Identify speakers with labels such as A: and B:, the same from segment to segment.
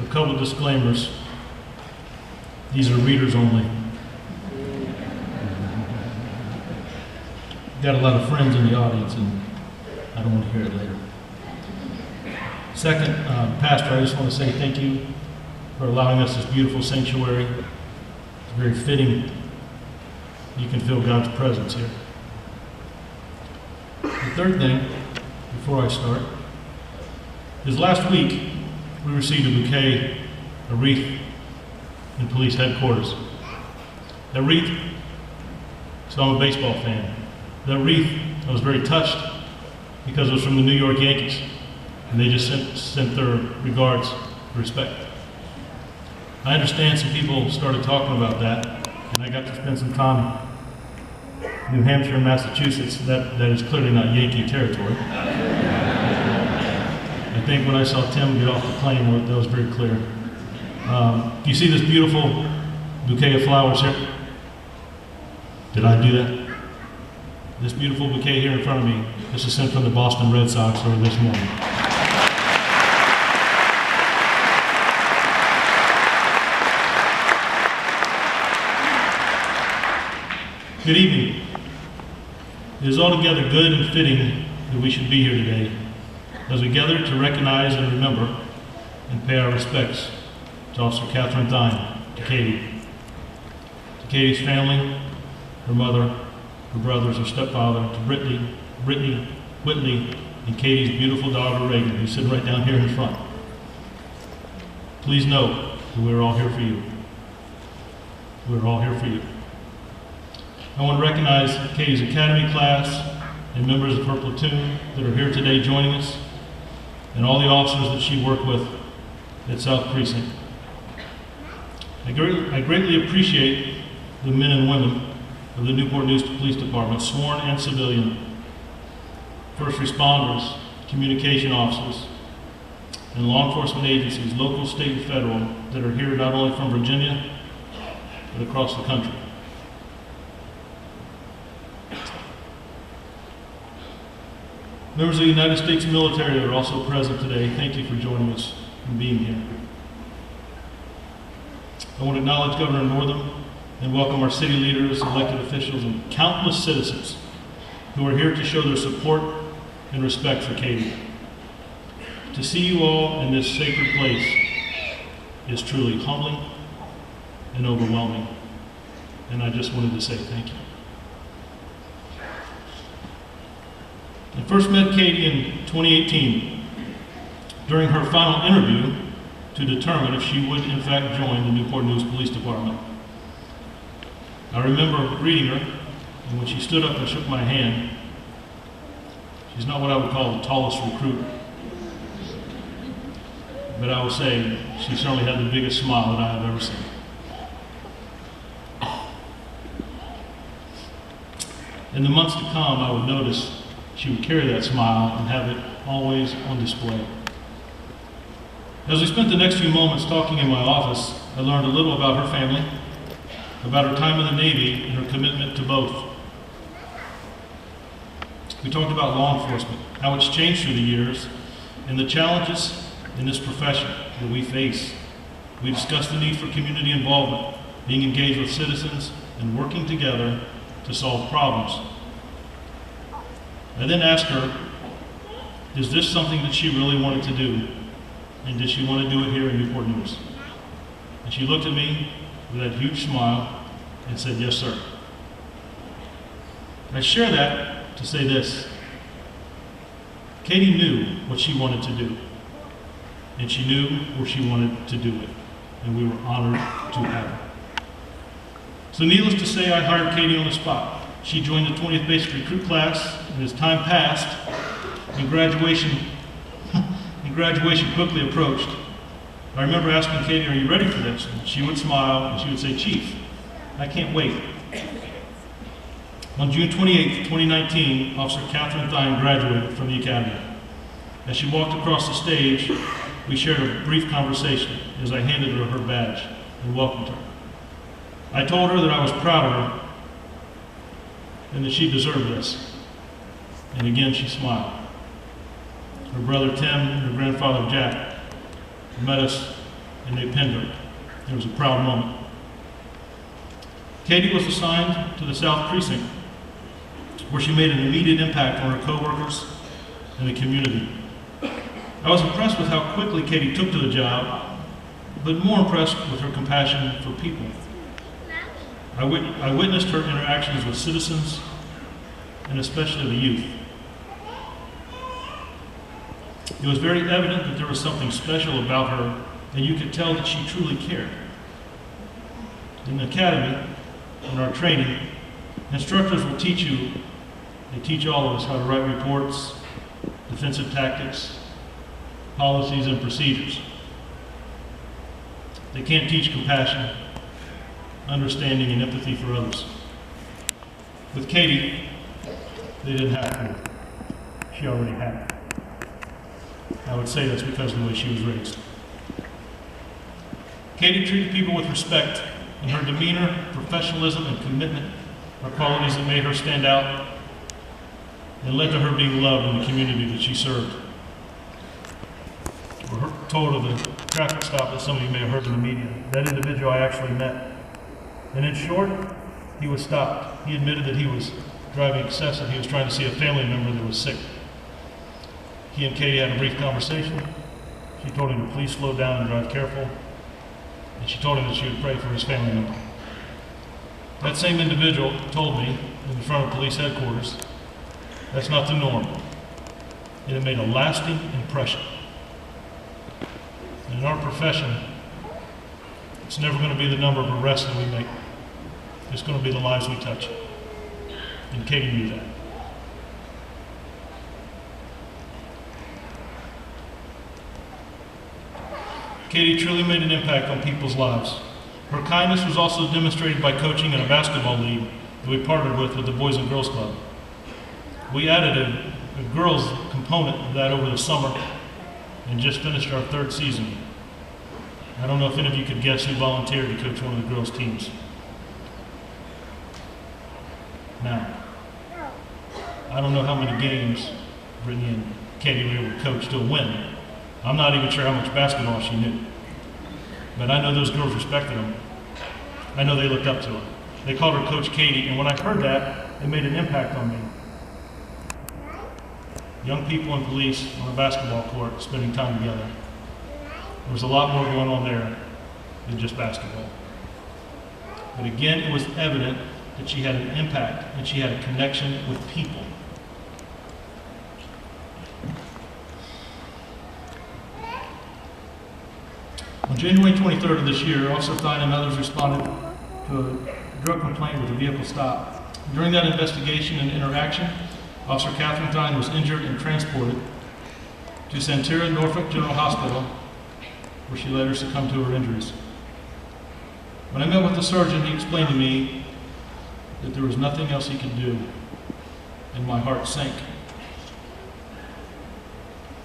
A: a couple of disclaimers. These are readers only. Got a lot of friends in the audience, and I don't want to hear it later. Second, Pastor, I just want to say thank you for allowing us this beautiful sanctuary. It's very fitting. You can feel God's presence here. The third thing, before I start, is last week we received a bouquet, a wreath, in police headquarters. That wreath, so I'm a baseball fan. That wreath, I was very touched because it was from the New York Yankees, and they just sent their regards, respect. I understand some people started talking about that, and I got to spend some time in New Hampshire and Massachusetts. That is clearly not Yankee territory. I think when I saw Tim get off the plane, that was very clear. Do you see this beautiful bouquet of flowers here? Did I do that? This beautiful bouquet here in front of me, this is sent from the Boston Red Sox early this morning. Good evening. It is altogether good and fitting that we should be here today as we gather to recognize and remember and pay our respects to Officer Catherine Thyne, to Katie's family, her mother, her brothers, her stepfather, to Brittany, Whitley, and Katie's beautiful daughter Reagan, who's sitting right down here in front. Please know that we're all here for you. We're all here for you. I want to recognize Katie's Academy class and members of her platoon that are here today joining us, and all the officers that she worked with at South Precinct. I greatly appreciate the men and women of the Newport News Police Department, sworn and civilian, first responders, communication officers, and law enforcement agencies, local, state, and federal, that are here not only from Virginia, but across the country. Members of the United States military that are also present today, thank you for joining us and being here. I want to acknowledge Governor Northam and welcome our city leaders, elected officials, and countless citizens who are here to show their support and respect for Katie. To see you all in this sacred place is truly humbling and overwhelming, and I just wanted to say thank you. I first met Katie in 2018 during her final interview to determine if she would in fact join the Newport News Police Department. I remember greeting her, and when she stood up and shook my hand, she's not what I would call the tallest recruit, but I will say she certainly had the biggest smile that I have ever seen. In the months to come, I would notice she would carry that smile and have it always on display. As we spent the next few moments talking in my office, I learned a little about her family, about her time in the Navy, and her commitment to both. We talked about law enforcement, how it's changed through the years, and the challenges in this profession that we face. We discussed the need for community involvement, being engaged with citizens, and working together to solve problems. I then asked her, is this something that she really wanted to do? And did she want to do it here in Newport News? And she looked at me with that huge smile and said, yes, sir. I share that to say this. Katie knew what she wanted to do, and she knew where she wanted to do it, and we were honored to have her. So needless to say, I hired Katie on the spot. She joined the 20th Basic Recruit class, and as time passed and graduation quickly approached, I remember asking Katie, are you ready for this? And she would smile and she would say, Chief, I can't wait. On June 28, 2019, Officer Catherine Thyne graduated from the Academy. As she walked across the stage, we shared a brief conversation as I handed her her badge and welcomed her. I told her that I was proud of her and that she deserved this. And again, she smiled. Her brother Tim and her grandfather Jack met us and they pinned her. It was a proud moment. Katie was assigned to the South Precinct, where she made an immediate impact on her coworkers and the community. I was impressed with how quickly Katie took to the job, but more impressed with her compassion for people. I witnessed her interactions with citizens, and especially the youth. It was very evident that there was something special about her, and you could tell that she truly cared. In the academy, in our training, instructors will teach you, they teach all of us how to write reports, defensive tactics, policies, and procedures. They can't teach compassion, understanding, and empathy for others. With Katie, they didn't have to. She already had it. I would say that's because of the way she was raised. Katie treated people with respect, and her demeanor, professionalism, and commitment are qualities that made her stand out and led to her being loved in the community that she served. We're told of the traffic stop that some of you may have heard in the media. That individual I actually met. And in short, he was stopped. He admitted that he was driving excessive. He was trying to see a family member that was sick. He and Katie had a brief conversation. She told him to please slow down and drive careful. And she told him that she would pray for his family member. That same individual told me in front of police headquarters, that's not the norm. And it made a lasting impression. And in our profession, it's never going to be the number of arrests that we make. It's going to be the lives we touch. And Katie knew that. Katie truly made an impact on people's lives. Her kindness was also demonstrated by coaching in a basketball league that we partnered with the Boys and Girls Club. We added a girls component of that over the summer and just finished our 3rd season. I don't know if any of you could guess who volunteered to coach one of the girls' teams. Now, I don't know how many games Brittany and Katie were able to coach to a win. I'm not even sure how much basketball she knew. But I know those girls respected her. I know they looked up to her. They called her Coach Katie, and when I heard that, it made an impact on me. Young people and police on a basketball court spending time together. There was a lot more going on there than just basketball. But again, it was evident that she had an impact and she had a connection with people. On January 23rd of this year, Officer Thyne and others responded to a drug complaint with a vehicle stop. During that investigation and interaction, Officer Catherine Thyne was injured and transported to Santerre Norfolk General Hospital, where she later succumbed to her injuries. When I met with the surgeon, he explained to me that there was nothing else he could do, and my heart sank.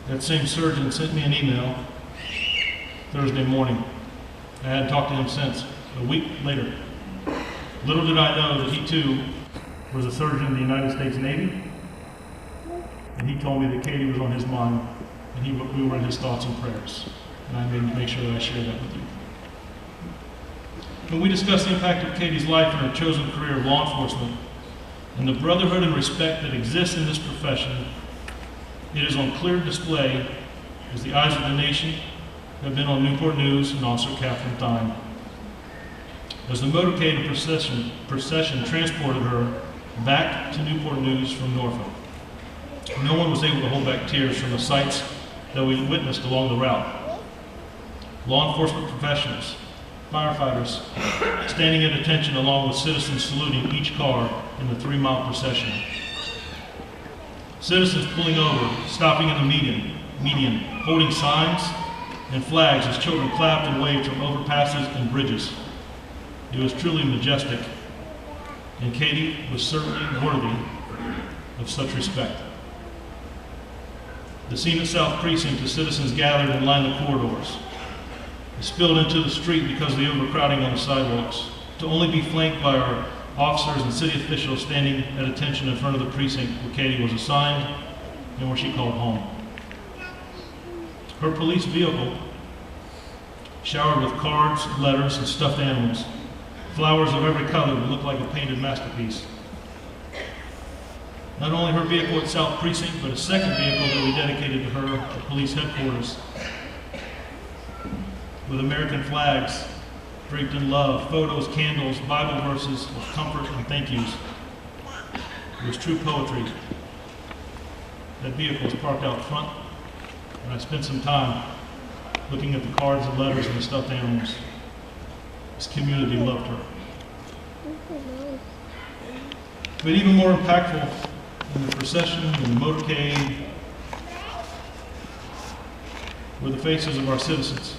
A: That same surgeon sent me an email Thursday morning. I hadn't talked to him since, a week later. Little did I know that he too was a surgeon in the United States Navy, and he told me that Katie was on his mind, and we were in his thoughts and prayers. And I made to make sure that I shared that with you. When we discuss the impact of Katie's life and her chosen career of law enforcement, and the brotherhood and respect that exists in this profession, it is on clear display as the eyes of the nation have been on Newport News and Officer Catherine Thyne. As the motorcade and procession transported her back to Newport News from Norfolk, no one was able to hold back tears from the sights that we witnessed along the route. Law enforcement professionals, firefighters, standing at attention along with citizens saluting each car in the 3-mile procession. Citizens pulling over, stopping in the median, holding signs and flags as children clapped and waved from overpasses and bridges. It was truly majestic, and Katie was certainly worthy of such respect. The scene at South Precinct, the citizens gathered and lined the corridors. It spilled into the street because of the overcrowding on the sidewalks, to only be flanked by our officers and city officials standing at attention in front of the precinct where Katie was assigned and where she called home. Her police vehicle showered with cards, letters, and stuffed animals. Flowers of every color that looked like a painted masterpiece. Not only her vehicle at South Precinct, but a second vehicle that we dedicated to her at police headquarters, with American flags draped in love, photos, candles, Bible verses of comfort and thank yous. It was true poetry. That vehicle was parked out front, and I spent some time looking at the cards and letters and the stuffed animals. This community loved her. But even more impactful than the procession and the motorcade were the faces of our citizens.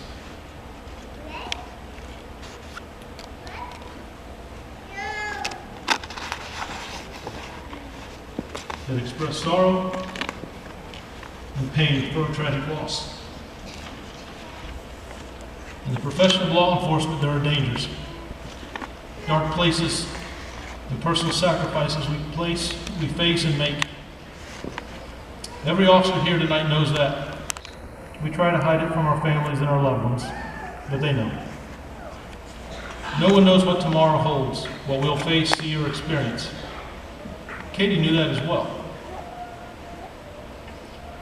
A: That expressed sorrow and pain for a tragic loss. In the profession of law enforcement, there are dangers, dark places, and personal sacrifices we face and make. Every officer here tonight knows that. We try to hide it from our families and our loved ones, but they know. No one knows what tomorrow holds, what we'll face, see, or experience. Katie knew that as well.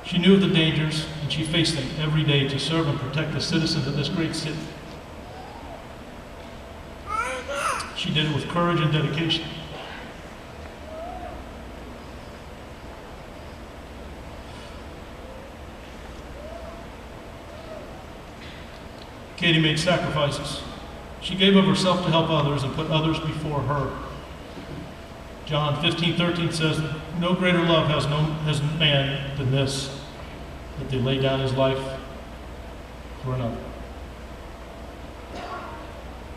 A: She knew of the dangers, and she faced them every day to serve and protect the citizens of this great city. She did it with courage and dedication. Katie made sacrifices. She gave of herself to help others and put others before her. John 15:13 says, "No greater love has man than this, that they lay down his life for another."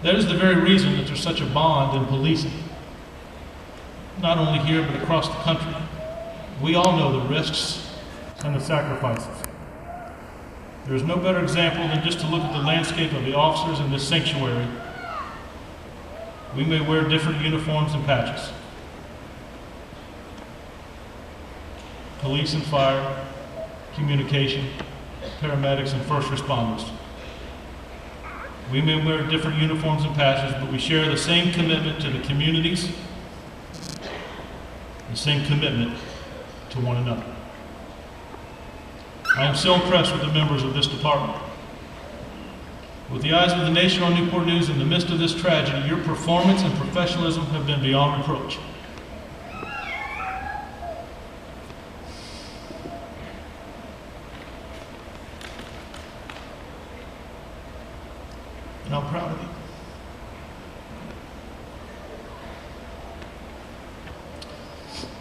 A: That is the very reason that there's such a bond in policing. Not only here, but across the country. We all know the risks and the sacrifices. There is no better example than just to look at the landscape of the officers in this sanctuary. We may wear different uniforms and patches. Police and fire, communication, paramedics, and first responders. We may wear different uniforms and patches, but we share the same commitment to the communities, the same commitment to one another. I am so impressed with the members of this department. With the eyes of the nation on Newport News in the midst of this tragedy, your performance and professionalism have been beyond reproach. And I'm proud of you.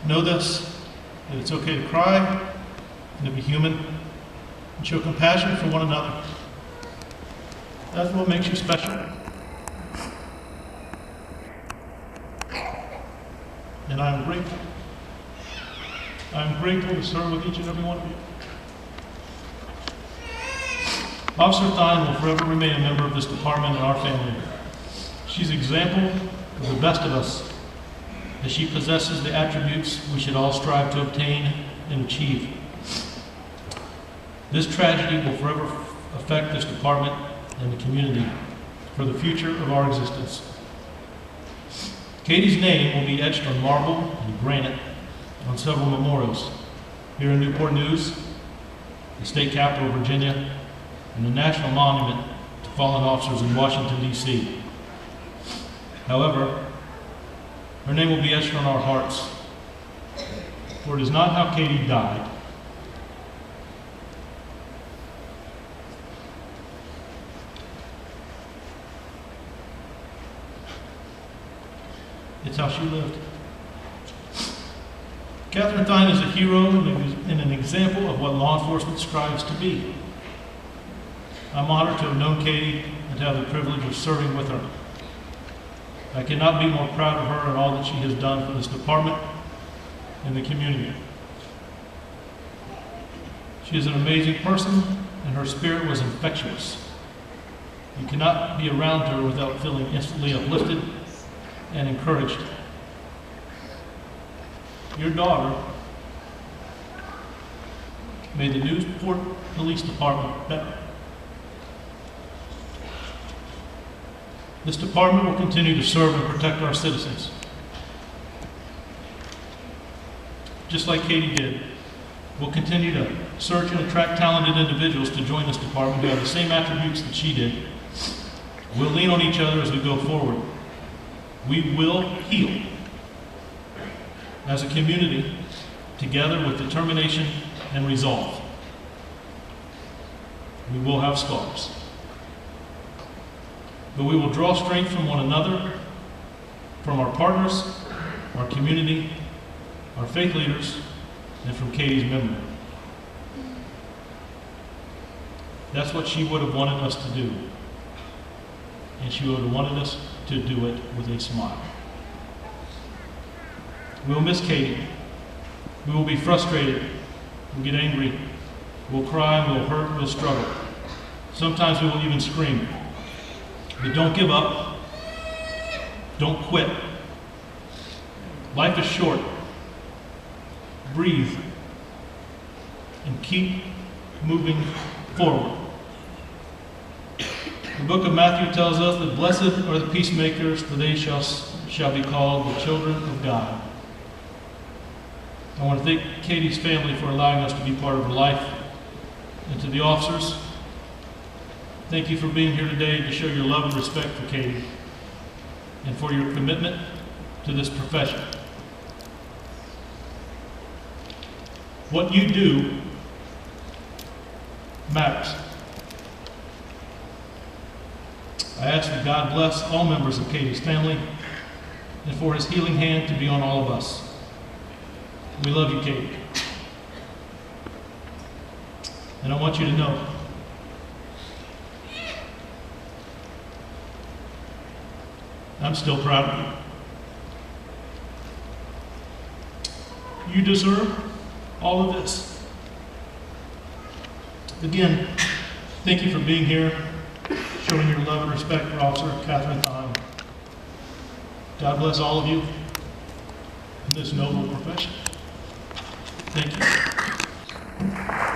A: Know this, that it's okay to cry and to be human and show compassion for one another. That's what makes you special. And I am grateful. I am grateful to serve with each and every one of you. Officer Thyne will forever remain a member of this department and our family. She's an example of the best of us, as she possesses the attributes we should all strive to obtain and achieve. This tragedy will forever affect this department and the community for the future of our existence. Katie's name will be etched on marble and granite on several memorials here in Newport News, the state capital of Virginia, and the National Monument to Fallen Officers in Washington, D.C. However, her name will be etched on our hearts, for it is not how Katie died. It's how she lived. Catherine Thyne is a hero and an example of what law enforcement strives to be. I'm honored to have known Katie and to have the privilege of serving with her. I cannot be more proud of her and all that she has done for this department and the community. She is an amazing person, and her spirit was infectious. You cannot be around her without feeling instantly uplifted and encouraged. Your daughter made the Newport Police Department better. This department will continue to serve and protect our citizens. Just like Katie did, we'll continue to search and attract talented individuals to join this department who have the same attributes that she did. We'll lean on each other as we go forward. We will heal as a community together with determination and resolve. We will have scars, but we will draw strength from one another, from our partners, our community, our faith leaders, and from Katie's memory. That's what she would have wanted us to do. And she would have wanted us to do it with a smile. We'll miss Katie. We will be frustrated. We'll get angry. We'll cry, we'll hurt, we'll struggle. Sometimes we will even scream. But don't give up. Don't quit. Life is short. Breathe and keep moving forward. The book of Matthew tells us that blessed are the peacemakers, for they shall be called the children of God. I want to thank Katie's family for allowing us to be part of her life. And to the officers, thank you for being here today to show your love and respect for Katie and for your commitment to this profession. What you do matters. I ask that God bless all members of Katie's family and for his healing hand to be on all of us. We love you, Katie. And I want you to know I'm still proud of you. You deserve all of this. Again, thank you for being here, showing your love and respect for Officer Catherine Thyne. God bless all of you in this noble profession. Thank you.